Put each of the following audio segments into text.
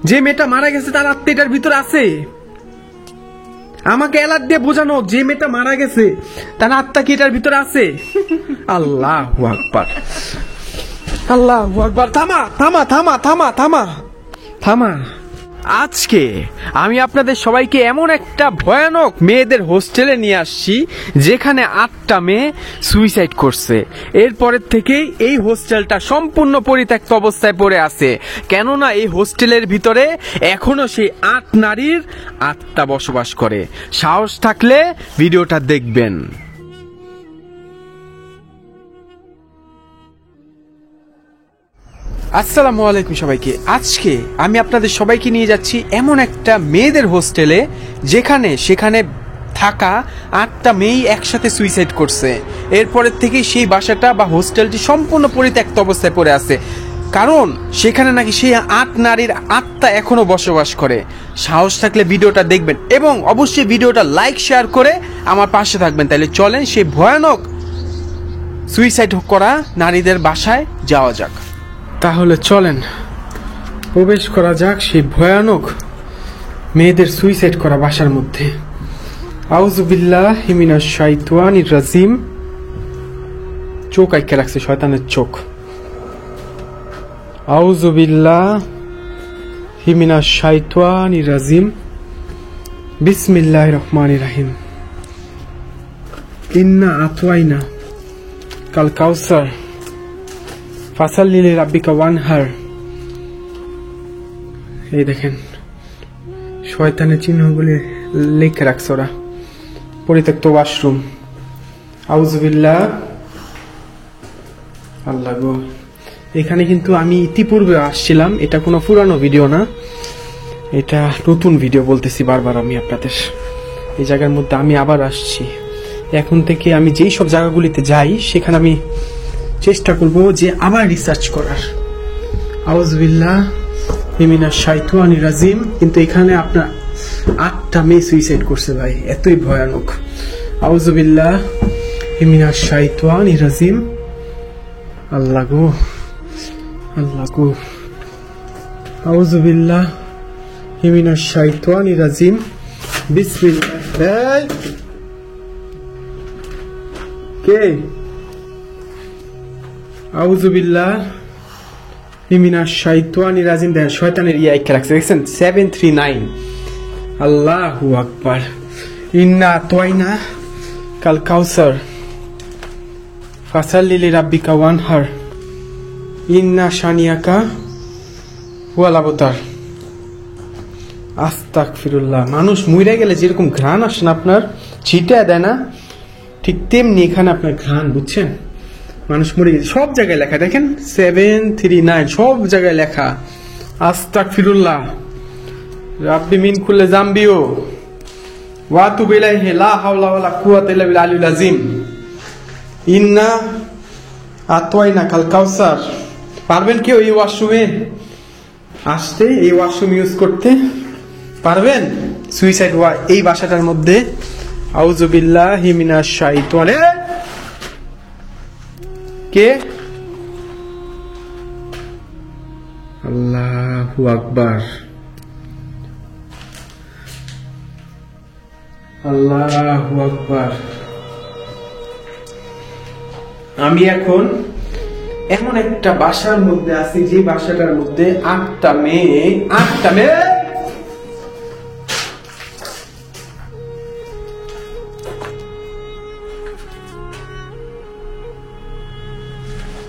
যে মেয়েটা মারা গেছে তার আত্মা এটার ভিতরে আছে? আমাকে এলাদ দিয়ে বোঝানো, যে মেয়েটা মারা গেছে তার আত্মা কি এটার ভিতরে আছে? আল্লাহু আকবার, আল্লাহু আকবার। থামা থামা থামা থামা থামা থামা। আজকে আমি আপনাদের সবাইকে এমন একটা ভয়ানক মেয়েদের হোস্টেলে নিয়ে আসছি যেখানে 8টা মেয়ে সুইসাইড করছে। এরপরের থেকেই এই হোস্টেলটা সম্পূর্ণ পরিত্যক্ত অবস্থায় পড়ে আছে, কেননা এই হোস্টেলের ভিতরে এখনো সেই 8 নারীর আত্মা বসবাস করে। সাহস থাকলে ভিডিওটা দেখবেন। আসসালামু আলাইকুম সবাইকে। আজকে আমি আপনাদের সবাইকে নিয়ে যাচ্ছি এমন একটা মেয়েদের হোস্টেলে সেখানে থাকা 8টা মেয়ে একসাথে সুইসাইড করছে। এরপরের থেকেই সেই বাসাটা বা হোস্টেলটি সম্পূর্ণ পরিত্যক্ত অবস্থায় পড়ে আছে, কারণ সেখানে নাকি সেই 8 নারীর আত্মা এখনো বসবাস করে। সাহস থাকলে ভিডিওটা দেখবেন এবং অবশ্যই ভিডিওটা লাইক শেয়ার করে আমার পাশে থাকবেন। তাহলে চলেন সেই ভয়ানক সুইসাইড করা নারীদের বাসায় যাওয়া যাক। তাহলে চলেন প্রবেশ করা যাক সেই ভয়ানক মেয়েদের সুইসাইড করা বাসার মধ্যে। আউযু বিল্লাহি মিনাশ শাইতানির রাজিম। চোখ আইকে রাখছে শয়তানের চোখ। আউযু বিল্লাহি মিনাশ শাইতানির রাজিম। বিসমিল্লাহির রহমানির রহিম। ইন্না আতওয়াইনা কাল কাউসার ফাসাল্লি লিরাব্বিকা ওয়ানহার। এই দেখেন শয়তানের চিহ্নগুলি লিখে রাখছে ওরা। পরিত্যক্ত ওয়াশরুম। আউযুবিল্লাহ। আল্লাহ গো, এখানে কিন্তু আমি ইতিপূর্বে আসছিলাম, এটা কোনো পুরানো ভিডিও না, এটা নতুন ভিডিও বলতেছি বারবার আমি আপনাদের। এই জায়গার মধ্যে আমি আবার আসছি। এখন থেকে আমি যেই সব জায়গাগুলিতে যাই সেখানে আমি চেষ্টা করব যে আবার রিসার্চ করার। আউযুবিল্লাহি মিনাশ শাইতানির রাজিম। কিন্তু এখানে আপনার 8টা মেয়ে সুইসাইড করছে ভাই, এতই ভয়ানক। আউযুবিল্লাহি মিনাশ শাইতানির রাজিম। আল্লাহ গো, আল্লাহ গো। আউযুবিল্লাহি মিনাশ শাইতানির রাজিম। বিসমিল্লাহ। কে? আউযুবিল্লাহি মিনাশ শাইতানির রাজিম। দেখেন শয়তানের ইয়া রাখছে, দেখছেন 739। আল্লাহু আকবার। ইন্না আতওয়াইনা কাল কাউসার ফাসাল্লি লিরাব্বিকা ওয়ানহার। ইন্না শানিয়াকা হুয়াল আবতার। আস্তাগফিরুল্লাহ। মানুষ মইরা গেলে যেরকম ঘ্রাণ আসে না আপনার, ছিটায় দেয় না, ঠিক তেমনি এখানে আপনার ঘ্রাণ, বুঝছেন? মানুষ মরে গেছে, সব জায়গায় লেখা, দেখেন 739 সব জায়গায় লেখা। আস্তাগফিরুল্লাহ। রাব্বি মিন কুল্লি জামবিও ওয়া তুবু ইলাইহি লা হাওলা ওয়ালা কুওয়াতা ইল্লা বিল আলিয়্যিল আযীম। ইন্না আতওয়াইনা কাল কাউসার। পারবেন কেউ এই ওয়াশরুমে আসতে, এই ওয়াশরুম ইউজ করতে পারবেন? সুইসাইড এই বাসাটার মধ্যে। আউযু বিল্লাহি মিনাশ শাইতানির। কে? আল্লাহু আকবার, আল্লাহু আকবার। আমি এখন এমন একটা বাসার মধ্যে আছি যে বাসাটার মধ্যে 8টা মেয়ে।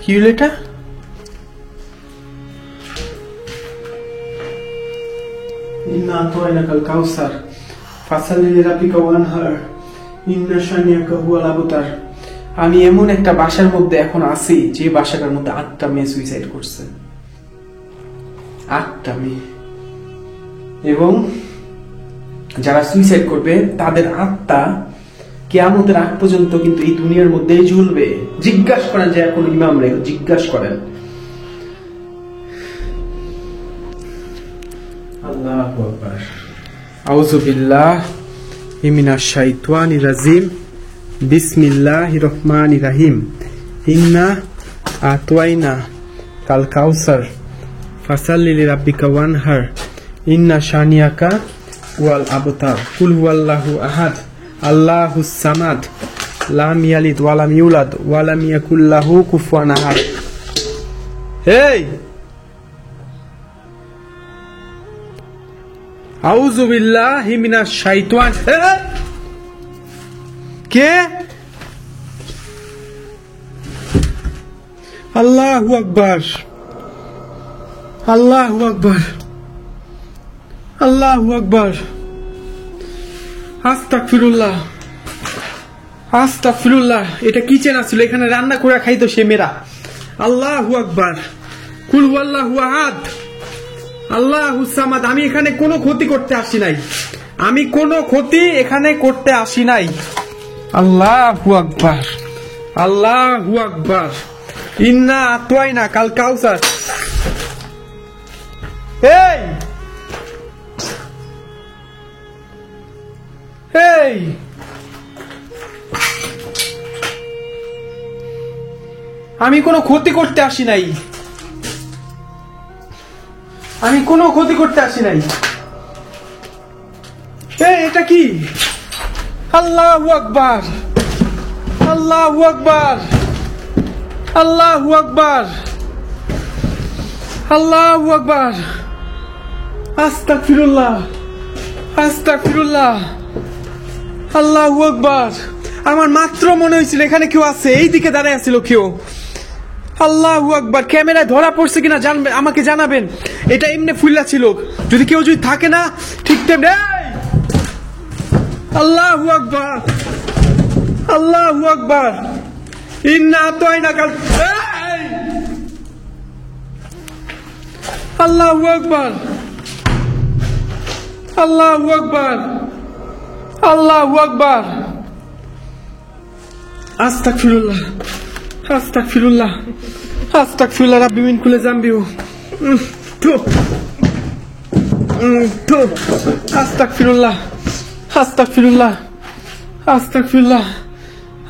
কি হলো এটা? ইন্না আতওয়াইনা কাল কাউসার ফাসাল্লি লিরাব্বিকা ওয়ানহার। ইন্না শানিয়াকা হুয়াল আবতার। আমি এমন একটা বাসার মধ্যে এখন আছি যে বাসাটার মধ্যে 8টা মেয়ে সুইসাইড করছে। 8টা মেয়ে। এবং যারা সুইসাইড করবে তাদের আত্মা কিয়ামতের আগ পর্যন্ত কিন্তু এই দুনিয়ার মধ্যেই ঝুলবে। জিজ্ঞাসা করেন যে এখন ইমাম রে, জিজ্ঞাসা করেন। আল্লাহু আকবার। আউযু বিল্লাহি মিনাশ শাইতানির রাজিম। বিসমিল্লাহির রহমানির রহিম। ইন্না আতওয়াইনা কাল কাউসার ফাসাল্লি লিরাব্বিকা ওয়ানহার। ইন্না শানিয়াকা ওয়াল আবতার। কুল হুয়াল্লাহু আহাদ আল্লাহুস সামাদ লাম ইয়ালিদ ওয়া লাম ইউলাদ ওয়া লাম ইয়াকুল লাহু কুফুয়ান আহাদ। এই আউযু বিল্লাহি মিনাশ শাইতান। কে? আল্লাহু আকবার, আল্লাহু আকবার, আল্লাহু আকবার। আস্তাগফিরুল্লাহ, আস্তাগফিরুল্লাহ। এটা কিচেন আছিল, এখানে রান্না করে খাইতো সে মেয়েরা। আল্লাহু আকবার। কুল হুয়াল্লাহু আহাদ আল্লাহুস সামাদ। আমি এখানে কোনো ক্ষতি করতে আসি নাই, আমি কোনো ক্ষতি এখানে করতে আসি নাই। আল্লাহু আকবার, আল্লাহু আকবার। ইন্না আতওয়াইনা কাল কাউসার। এই এই আমি কোনো ক্ষতি করতে আসি নাই, আমি কোনো ক্ষতি করতে আসি নাই। এটা কি? আল্লাহু আকবার, আল্লাহু আকবার, আল্লাহু আকবার, আল্লাহু আকবার। আস্তাগফিরুল্লাহ, আস্তাগফিরুল্লাহ, আল্লাহু আকবার। আমার মাত্র মনে হয়েছিল এখানে কেউ আছে, এই দিকে দাঁড়ায় আছিল কেউ। আল্লাহু আকবার। ক্যামেরায় ধরা পড়ছে কিনা জানবেন, আমাকে জানাবেন। এটা এমনি ফুল্লা ছিল, যদি কেউ যদি থাকে না ঠিক তেমনি। আল্লাহু আকবার, আল্লাহু আকবার। ইন্না আতওয়াইনা কাল। আল্লাহু আকবার, আল্লাহু আকবার, আল্লাহু আকবার। আস্তাগফিরুল্লাহ, আস্তাগফিরুল্লাহ, আস্তাগফিরুল্লাহ রাব্বি মিন কুল্লি যামবি। আস্তাগফিরুল্লাহ, আস্তাগফিরুল্লাহ, আস্তাগফিরুল্লাহ,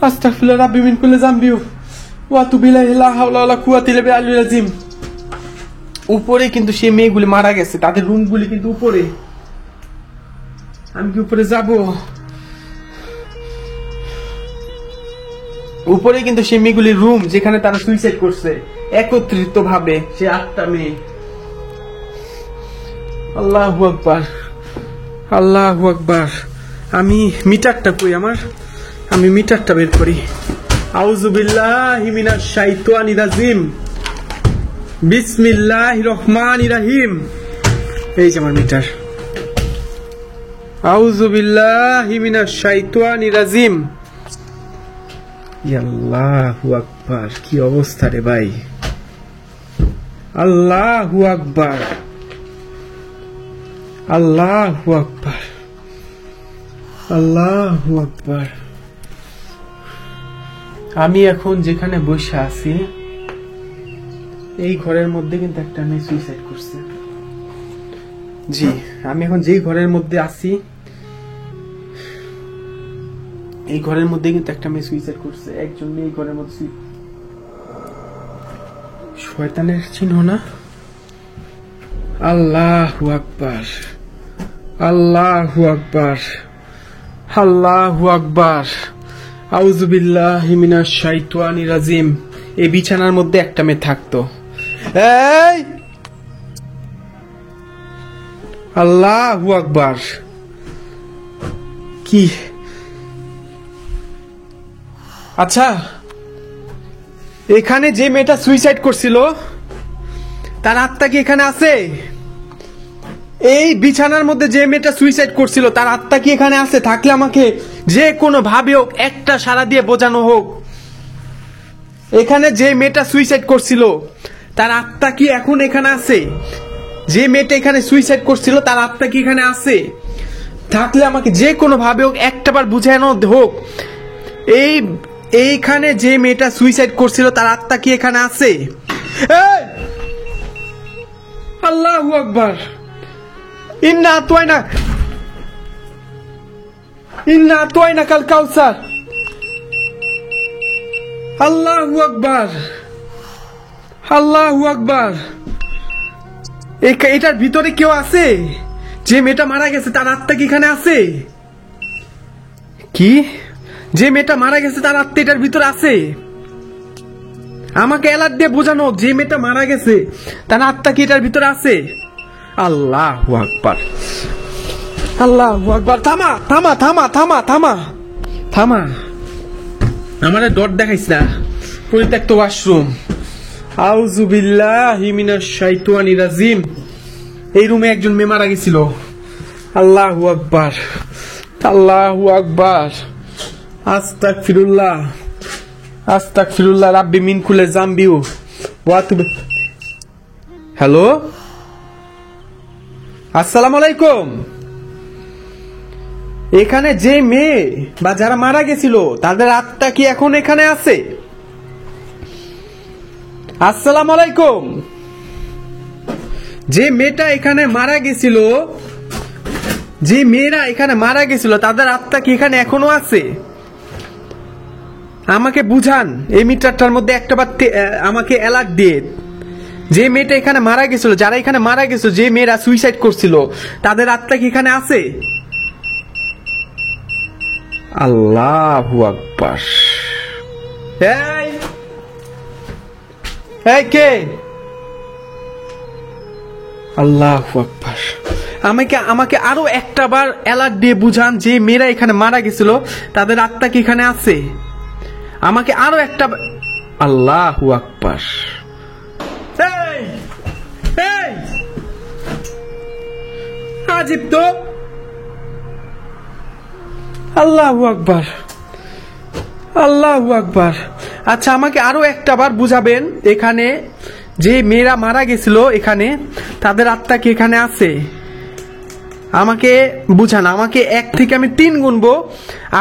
আস্তাগফিরুল্লাহ রাব্বি মিন কুল্লি যামবি ওয়া আতুবু ইলাইহি লা হাওলা ওয়ালা কুওয়াতা ইল্লা বিল্লাহিল আযীম। উপরে কিন্তু সেই মেয়েগুলি মারা গেছে, তাদের রুমগুলি কিন্তু উপরে। আমি কি উপরে যাব? উপরে কিন্তু সেই মেয়েগুলির রুম, যেখানে তারা সুইসাইড করছে একত্রিত ভাবে, সে 8টা মেয়ে। আল্লাহু আকবার, আল্লাহু আকবার। আমি মিটারটা কই আমার? আমি মিটারটা বের করি। আউযু বিল্লাহি মিনাশ শাইতানির রাজিম, বিসমিল্লাহির রহমানির রহিম। এই যে আমার মিটার। আউযু বিল্লাহি মিনাশ শাইতানির রাজিম। আল্লাহু আকবার। কি অবস্থা রে ভাই! আল্লাহু আকবার, আল্লাহু আকবার, আল্লাহু আকবার। আমি এখন যেখানে বসে আছি, এই ঘরের মধ্যে কিন্তু একটা মেয়ে সুইসাইড করছে। জি, আমি এখন যেই ঘরের মধ্যে আছি, এই ঘরের মধ্যে কিন্তু একটা মেয়ে সুইসাইড করছে। একজন মেয়ে এই ঘরের মধ্যে। শয়তানের চিহ্ন না? আল্লাহু আকবার, আল্লাহু আকবার, আল্লাহু আকবার। আউযু বিল্লাহি মিনাশ শাইতানির রাজিম। এই বিছানার মধ্যে একটা মেয়ে থাকতো। এই আল্লাহু আকবার। কি? আচ্ছা, এখানে যে মেয়েটা সুইসাইড করছিল তার আত্মা কি এখানে আছে? এই বিছানার মধ্যে যে মেয়েটা সুইসাইড করছিল তার আত্মা কি এখানে আছে? থাকলে আমাকে যে কোনো ভাবে হোক একটা সাড়া দিয়ে বোঝানো হোক। এখানে যে মেয়েটা সুইসাইড করছিল তার আত্মা কি এখন এখানে আছে? যে মেয়েটা এখানে সুইসাইড করছিল তার আত্মা কি এখানে আছে? থাকলে আমাকে যে কোনো ভাবে হোক একটাবার বুঝানো হোক। এইখানে যে মেয়েটা সুইসাইড করছিল তার আত্মা কি এখানে আছে? আল্লাহু আকবার। ইন্না আতওয়াইনা, ইন্না আতওয়াইনা কাল কাউসার। আল্লাহু আকবার, আল্লাহু আকবার। এটার ভিতরে কেউ আছে? যে মেয়েটা মারা গেছে তার আত্মা কি এখানে আছে? কি? যে মেয়েটা মারা গেছে তার আত্মা এটার ভিতরে আছে? আমাকে এলার্ট দিয়ে বোঝানো, যে মেয়েটা মারা গেছে তার আত্মা কি এটার ভিতরে আছে? আল্লাহু আকবার, আল্লাহু আকবার। থামা থামা থামা থামা থামা থামা, আমারে ডর দেখাইস না। পরিত্যক্ত ওয়াশরুম। আউযু বিল্লাহি মিনাশ শাইতানির রাজিম। এই রুমে একজন মেয়ে মারা গেছিল। আল্লাহু আকবার, আল্লাহু আকবার। আস্তাগফিরুল্লাহ, আস্তাগফিরুল্লাহ রাব্বি মিন কুল্লি যামবি ওয়া আতুবু। হ্যালো, আসসালামু আলাইকুম। এখানে যে মেয়ে বা যারা মারা গেছিল তাদের আত্মা কি এখন এখানে আছে? আসসালামু আলাইকুম। যে মেয়েটা এখানে মারা গেছিল, যে মেয়েরা এখানে মারা গেছিল তাদের আত্মা কি এখানে এখনো আছে? আমাকে বুঝান। এই মিটারটার মধ্যে একটা বার আমাকে অ্যালার্ট দিয়ে, যে মেয়েটা এখানে মারা গেছিল, যারা এখানে মারা গেছিল, যে মেয়েরা সুইসাইড করছিল তাদের আত্মা কি এখানে আছে? আল্লাহু আকবার। এই কে? আল্লাহু আকবার। আমাকে আরো একটা বার অ্যালার্ট দিয়ে বুঝান, যে মেয়েরা এখানে মারা গেছিল তাদের আত্মা কি এখানে আছে? আমাকে আরো একটা। আল্লাহু আকবার। আজিব তো। আল্লাহু আকবার, আল্লাহু আকবার। আচ্ছা, আমাকে আরো একটা বার বুঝাবেন, এখানে যে মেয়েরা মারা গেছিল এখানে তাদের আত্মা কি এখানে আছে? আমাকে বুঝান। আমাকে 1 থেকে আমি 3 গুনবো,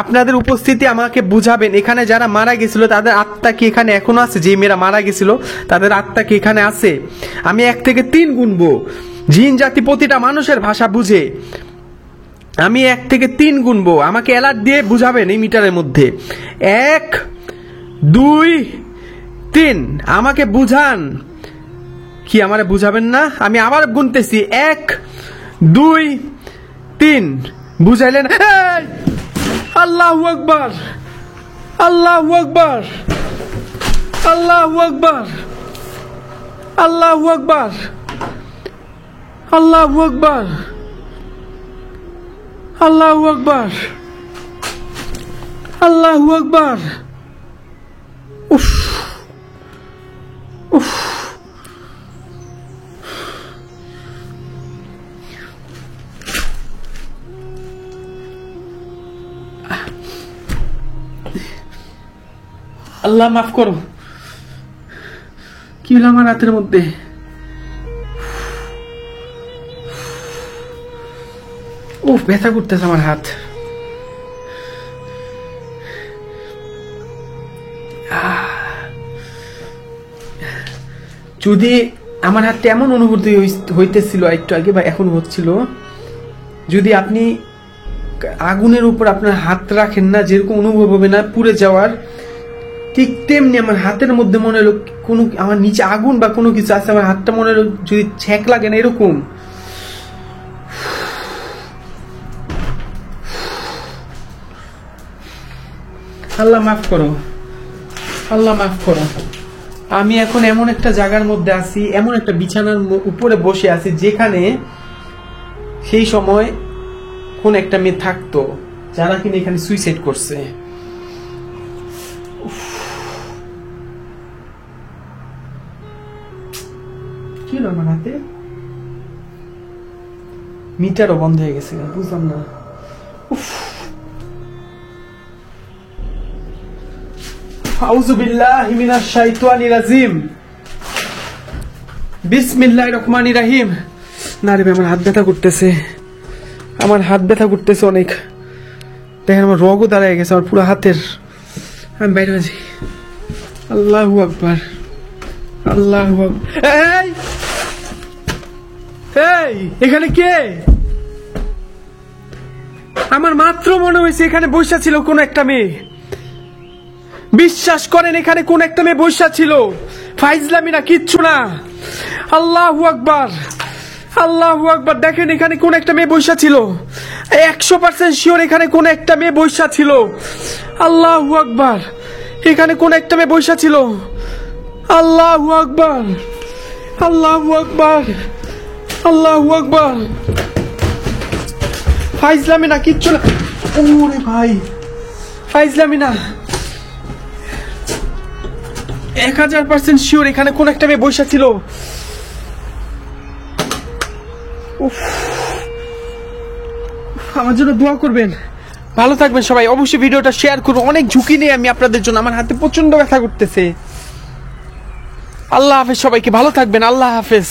আপনাদের উপস্থিতি আমাকে বুঝাবেন এখানে যারা মারা গেছিল তাদের আত্মা কি এখানে এখনো আছে? যে মেয়েরা মারা গেছিল তাদের আত্মা কি এখানে আছে? আমি 1 থেকে 3 গুনবো। জিন জাতি প্রতিটা মানুষের ভাষা বুঝে। আমি 1 থেকে 3 গুনবো, আমাকে অ্যালার্ট দিয়ে বুঝাবেন এই মিটারের মধ্যে। 1 2 3। আমাকে বুঝান। কি আমারে বুঝাবেন না? আমি আবার গুনতেছি। 1 2 3। বুঝাইলেন? আল্লাহু আকবার, আল্লাহু আকবার, আল্লাহু আকবার, আল্লাহু আকবার, আল্লাহু আকবার, আল্লাহু আকবার, আল্লাহু আকবার। উফ উফ। আল্লাহ মাফ করো। কি হলো আমার হাতের মধ্যে? ও ব্যথা করতেছে আমার হাত। যদি আমার হাতটা এমন অনুভূতি হইতেছিল একটু আগে বা এখন হচ্ছিল, যদি আপনি আগুনের উপর আপনার হাত রাখেন না, যেরকম অনুভব হবে না পুড়ে যাওয়ার, ঠিক তেমনি আমার হাতের মধ্যে মনে হলো কোনো আমার নিচে আগুন বা কোনো কিছু আছে। আমার হাতটা মনে হলো যদি ছ্যাঁক লাগে না এরকম। আল্লাহ মাফ করো, আল্লাহ মাফ করো। আমি এখন এমন একটা জায়গার মধ্যে আছি, এমন একটা বিছানার উপরে বসে আছি যেখানে সেই সময় কোন একটা মেয়ে থাকতো যারা কিনা এখানে সুইসাইড করছে। কি হলো আমার হাতে? মিটারও বন্ধ হয়ে গেছে, বুঝলাম না। আউযু বিল্লাহি মিনাশ শাইতানির রাজিম। বিসমিল্লাহির রহমানির রহিম। না রে, আমার হাত ব্যথা করতেছে, আমার হাত ব্যথা করতেছে অনেক। দেখেন আমার রগও দাঁড়ায় গেছে আমার পুরো হাতের। আমি বাইরে আছি। আল্লাহু আকবার, আল্লাহু আকবার। এই এই এখানে কে? আমার মাত্র মনে হয়েছে এখানে বসা ছিল কোন একটা মেয়ে। বিশ্বাস করেন, এখানে কোন একটা মেয়ে বসা ছিল। ফাইজলামি না, কিচ্ছু না। আল্লাহু আকবার, আল্লাহু আকবার, দেখেন এখানে কোন একটা মেয়ে বৈশা ছিল, 100% শিওর এখানে কোন একটা মেয়ে বৈশা ছিল। আল্লাহু আকবার, এখানে কোন একটা মেয়ে বৈশা ছিল। আল্লাহু আকবার, আল্লাহু আকবার, আল্লাহু আকবার। ফাইজলামি না, কিচ্ছু না। ওরে ভাই, ফাইজলামি না, 1000% শিওর এখানে কোন একটা মেয়ে বৈশা ছিল। উফ, আমার জন্য দোয়া করবেন। ভালো থাকবেন সবাই, অবশ্যই ভিডিওটা শেয়ার করুন। অনেক ঝুঁকি নেই আমি আপনাদের জন্য, আমার হাতে প্রচন্ড ব্যথা করতেছে। আল্লাহ হাফেজ সবাইকে, ভালো থাকবেন, আল্লাহ হাফেজ।